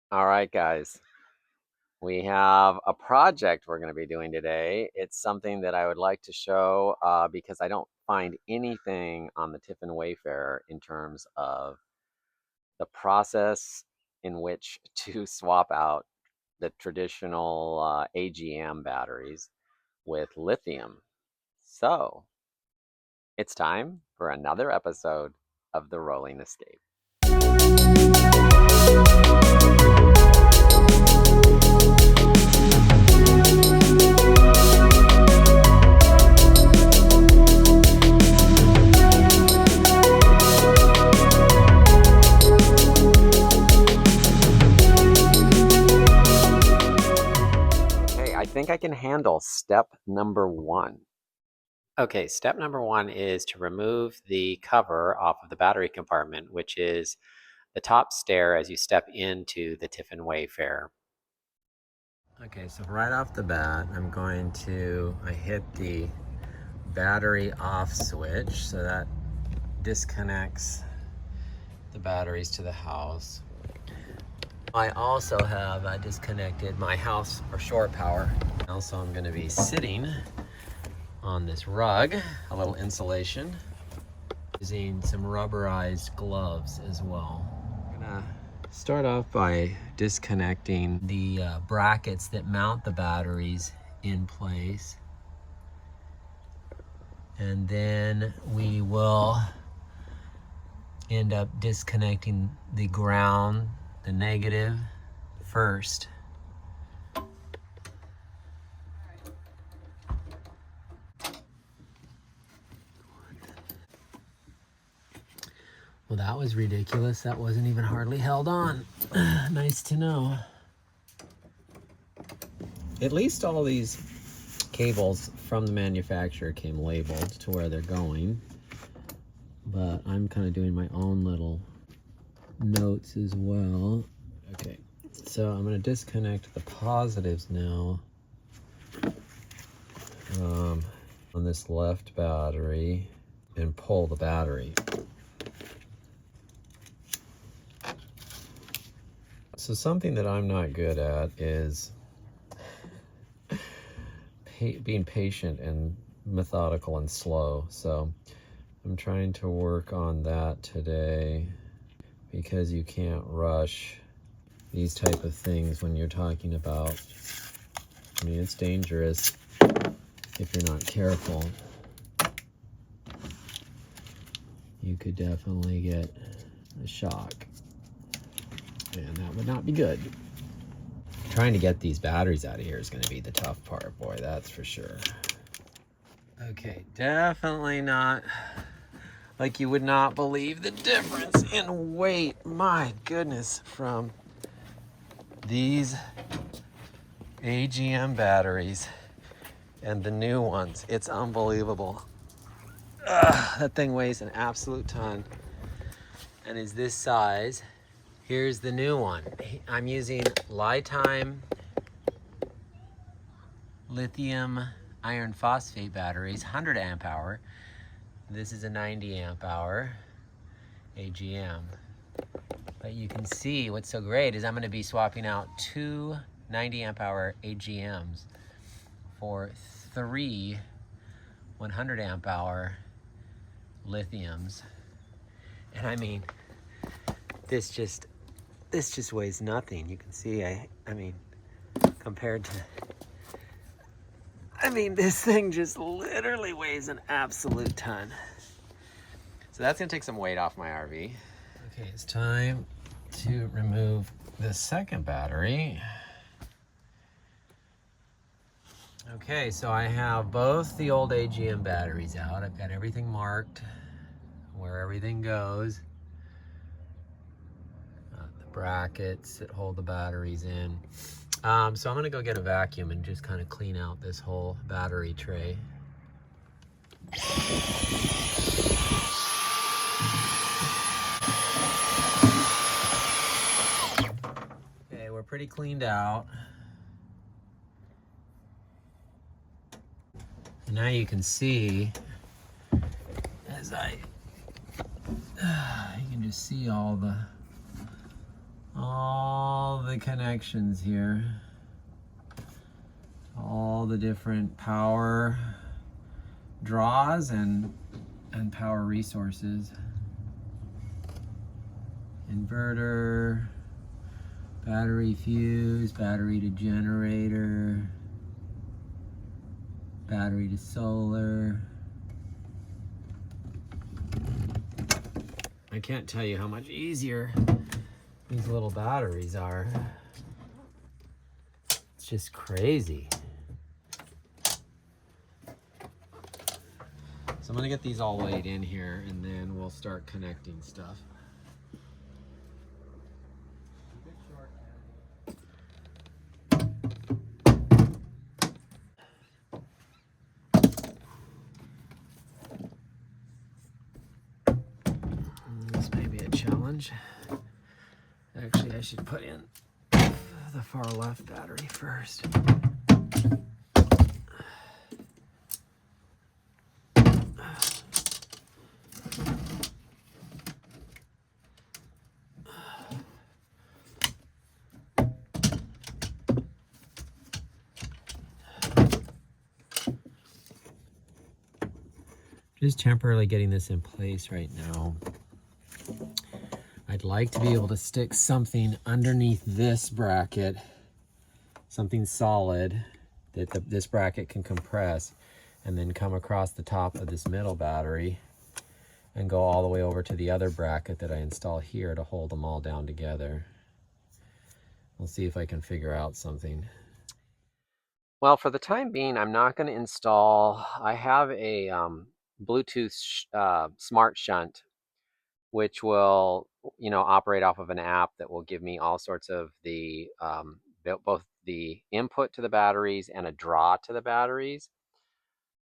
All right, guys, we have a project we're going to be doing today. It's something that I would like to show because I don't find anything on the Tiffin Wayfarer in terms of the process in which to swap out the traditional AGM batteries with lithium. So it's time for another episode of The Rolling Escape. I think I can handle step number one. Okay, step number one is to remove the cover off of the battery compartment, which is the top stair as you step into the Tiffin Wayfarer. Okay, so right off the bat, I hit the battery off switch, so that disconnects the batteries to the house. I also have disconnected my house or shore power. Also, I'm going to be sitting on this rug, a little insulation, using some rubberized gloves as well. I'm gonna start off by disconnecting the brackets that mount the batteries in place. And then we will end up disconnecting the ground, the negative, first. Well, that was ridiculous. That wasn't even hardly held on. Nice to know. At least all these cables from the manufacturer came labeled to where they're going. But I'm kind of doing my own little notes as well. Okay, so I'm going to disconnect the positives now on this left battery and pull the battery. So something that I'm not good at is being patient and methodical and slow. So I'm trying to work on that today, because you can't rush these type of things when you're talking about, I mean, it's dangerous if you're not careful. You could definitely get a shock, and that would not be good. Trying to get these batteries out of here is going to be the tough part, boy, that's for sure. Okay, definitely not, like, you would not believe the difference in weight, my goodness, from these AGM batteries and the new ones. It's unbelievable. That thing weighs an absolute ton and is this size. Here's the new one. I'm using Lithium lithium iron phosphate batteries, 100 amp hour. This is a 90 amp hour AGM. But you can see what's so great is I'm going to be swapping out two 90 amp hour AGMs for three 100 amp hour lithiums. And I mean, this just weighs nothing. You can see, I mean, compared to, I mean, this thing just literally weighs an absolute ton. So that's gonna take some weight off my RV. Okay, it's time to remove the second battery. Okay, so I have both the old AGM batteries out. I've got everything marked, where everything goes. The brackets that hold the batteries in. So I'm gonna go get a vacuum and just kind of clean out this whole battery tray. Okay, we're pretty cleaned out. And now you can see, as you can just see all all the connections here, all the different power draws and power resources. Inverter, battery fuse, battery to generator, battery to solar. I can't tell you how much easier these little batteries are. It's just crazy. So I'm gonna get these all laid in here and then we'll start connecting stuff. This may be a challenge. Actually, I should put in the far left battery first. Just temporarily getting this in place right now. I'd like to be able to stick something underneath this bracket, something solid that this bracket can compress, and then come across the top of this middle battery and go all the way over to the other bracket that I install here to hold them all down together. We'll see if I can figure out something. Well, for the time being, I'm not going to install. I have a Bluetooth smart shunt, which will, operate off of an app that will give me all sorts of the both the input to the batteries and a draw to the batteries.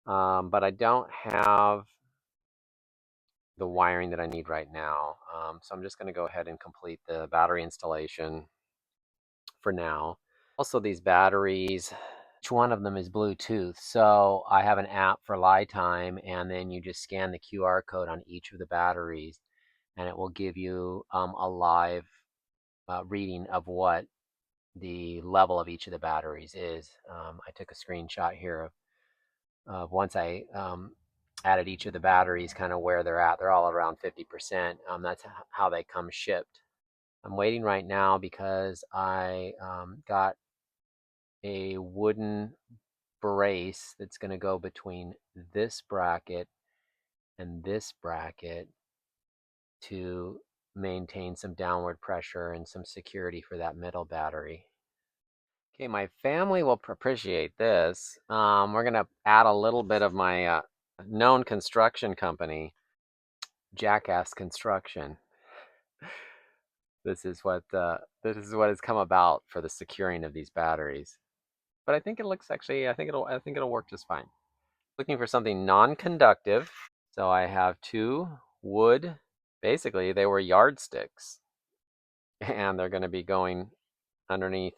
But I don't have the wiring that I need right now. So I'm just going to go ahead and complete the battery installation for now. Also, these batteries, each one of them is Bluetooth. So I have an app for lie time, and then you just scan the QR code on each of the batteries, and it will give you a live reading of what the level of each of the batteries is. I took a screenshot here of once I added each of the batteries, kind of where they're at. They're all around 50%. That's how they come shipped. I'm waiting right now because I got a wooden brace that's going to go between this bracket and this bracket to maintain some downward pressure and some security for that middle battery. Okay, my family will appreciate this. We're going to add a little bit of my known construction company, Jackass Construction. This is what has come about for the securing of these batteries. But I think it looks actually, I think it'll work just fine. Looking for something non-conductive. So I have two wood, basically they were yardsticks, and they're going to be going underneath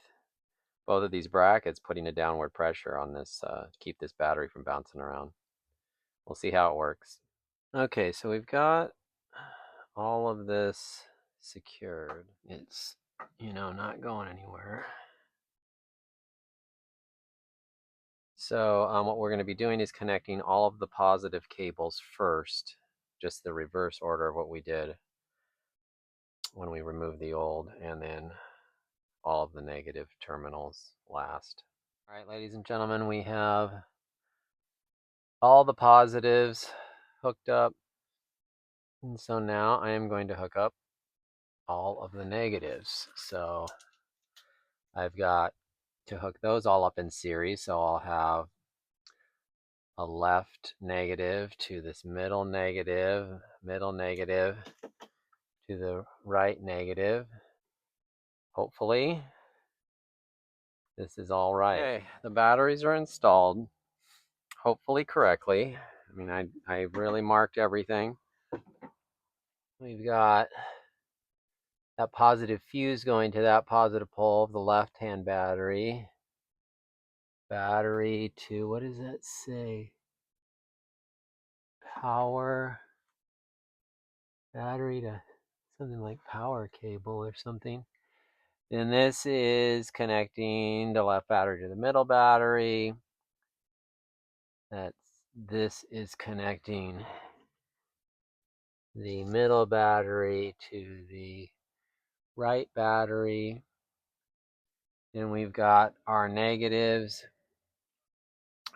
both of these brackets, putting a downward pressure on this to keep this battery from bouncing around. We'll see how it works. Okay, so we've got all of this secured. It's, not going anywhere. So what we're going to be doing is connecting all of the positive cables first, just the reverse order of what we did when we removed the old, and then all of the negative terminals last. All right, ladies and gentlemen, we have all the positives hooked up. And so now I am going to hook up all of the negatives. So I've got to hook those all up in series. So I'll have a left negative to this middle negative to the right negative. Hopefully this is all right. Okay, the batteries are installed, hopefully correctly. I mean, I really marked everything. We've got that positive fuse going to that positive pole of the left-hand battery. Battery to, what does that say? Power. Battery to something like power cable or something. Then this is connecting the left battery to the middle battery. This is connecting the middle battery to the right battery. Then we've got our negatives.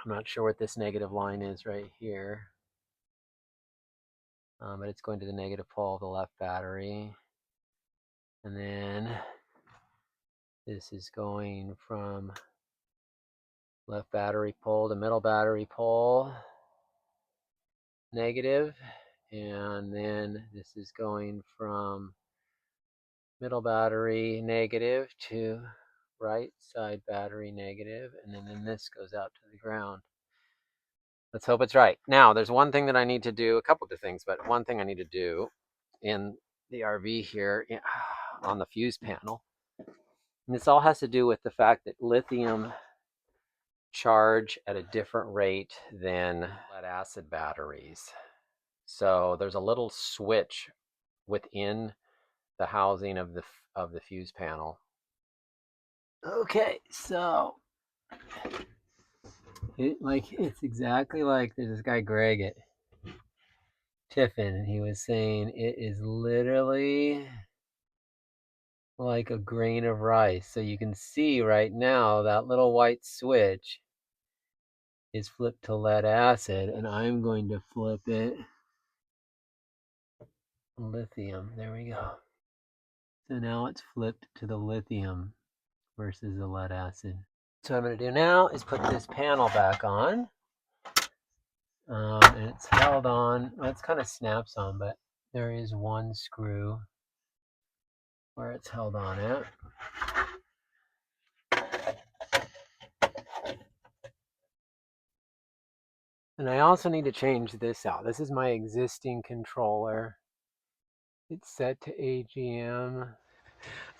I'm not sure what this negative line is right here, but it's going to the negative pole of the left battery. And then this is going from left battery pole to middle battery pole, negative. And then this is going from middle battery negative to right side battery negative, and then this goes out to the ground. Let's hope it's right. Now, there's one thing that I need to do, a couple of things, but one thing I need to do in the RV here on the fuse panel. And this all has to do with the fact that lithium charge at a different rate than lead acid batteries. So there's a little switch within the housing of the fuse panel. Okay, so it's exactly like there's this guy Greg at Tiffin, and he was saying it is literally like a grain of rice. So you can see right now that little white switch is flipped to lead acid, and I'm going to flip it lithium. There we go. So now it's flipped to the lithium versus the lead acid. So what I'm going to do now is put this panel back on. And it's held on. Well, it's kind of snaps on, but there is one screw where it's held on at. And I also need to change this out. This is my existing controller. It's set to AGM.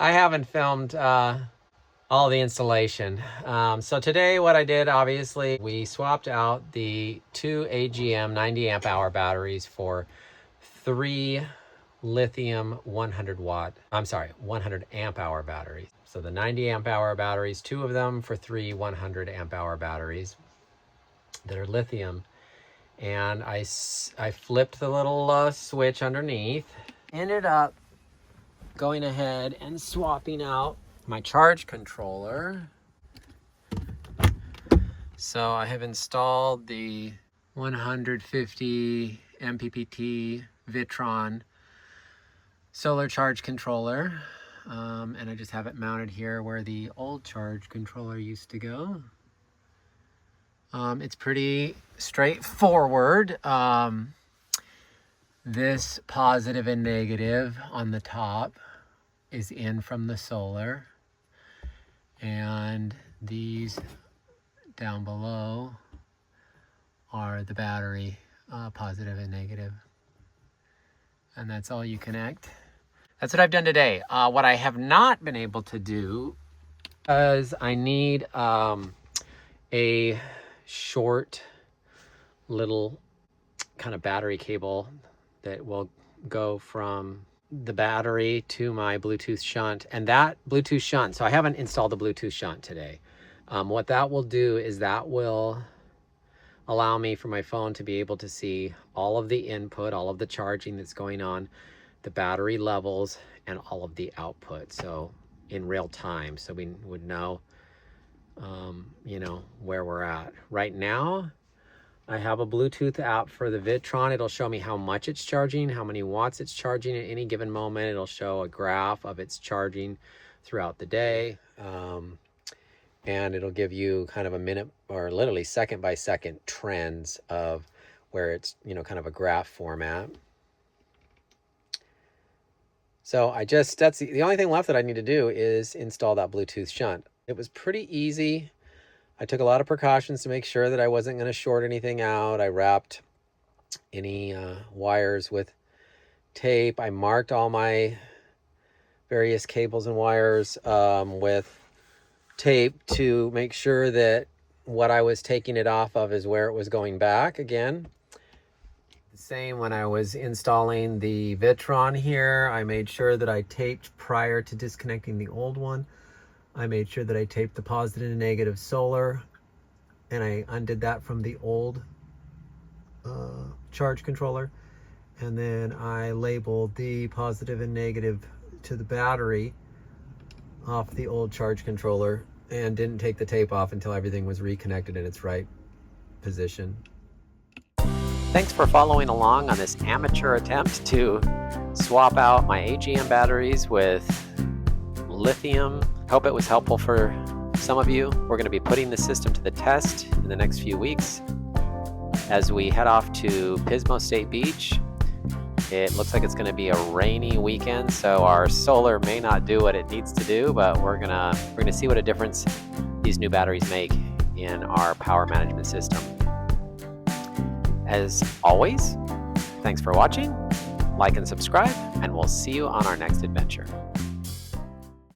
I haven't filmed all the installation. So today what I did, obviously, we swapped out the 2 AGM 90 amp hour batteries for 3 lithium 100 amp hour batteries. So the 90 amp hour batteries, 2 of them for 3 100 amp hour batteries that are lithium. And I flipped the little switch underneath. Ended up going ahead and swapping out my charge controller. So I have installed the 150 MPPT Vitron solar charge controller, and I just have it mounted here where the old charge controller used to go. It's pretty straightforward. This positive and negative on the top is in from the solar, and these down below are the battery, positive and negative, and that's all you connect. That's what I've done today. What I have not been able to do is I need a short little kind of battery cable that will go from the battery to my Bluetooth shunt, and that Bluetooth shunt, so I haven't installed the Bluetooth shunt today. What that will do is that will allow me for my phone to be able to see all of the input, all of the charging that's going on, the battery levels, and all of the output. So in real time, so we would know, you know, where we're at. Right now, I have a Bluetooth app for the Vitron. It'll show me how much it's charging, how many watts it's charging at any given moment. It'll show a graph of its charging throughout the day. And it'll give you kind of a minute or literally second by second trends of where it's, you know, kind of a graph format. So that's the only thing left that I need to do is install that Bluetooth shunt. It was pretty easy. I took a lot of precautions to make sure that I wasn't going to short anything out. I wrapped any wires with tape. I marked all my various cables and wires with tape to make sure that what I was taking it off of is where it was going back again. The same when I was installing the Vitron here. I made sure that I taped prior to disconnecting the old one. I made sure that I taped the positive and negative solar, and I undid that from the old charge controller. And then I labeled the positive and negative to the battery off the old charge controller and didn't take the tape off until everything was reconnected in its right position. Thanks for following along on this amateur attempt to swap out my AGM batteries with lithium. Hope it was helpful for some of you. We're going to be putting the system to the test in the next few weeks as we head off to Pismo State Beach. It looks like it's going to be a rainy weekend, so our solar may not do what it needs to do, but we're gonna see what a difference these new batteries make in our power management system. As always, thanks for watching, like and subscribe, and we'll see you on our next adventure.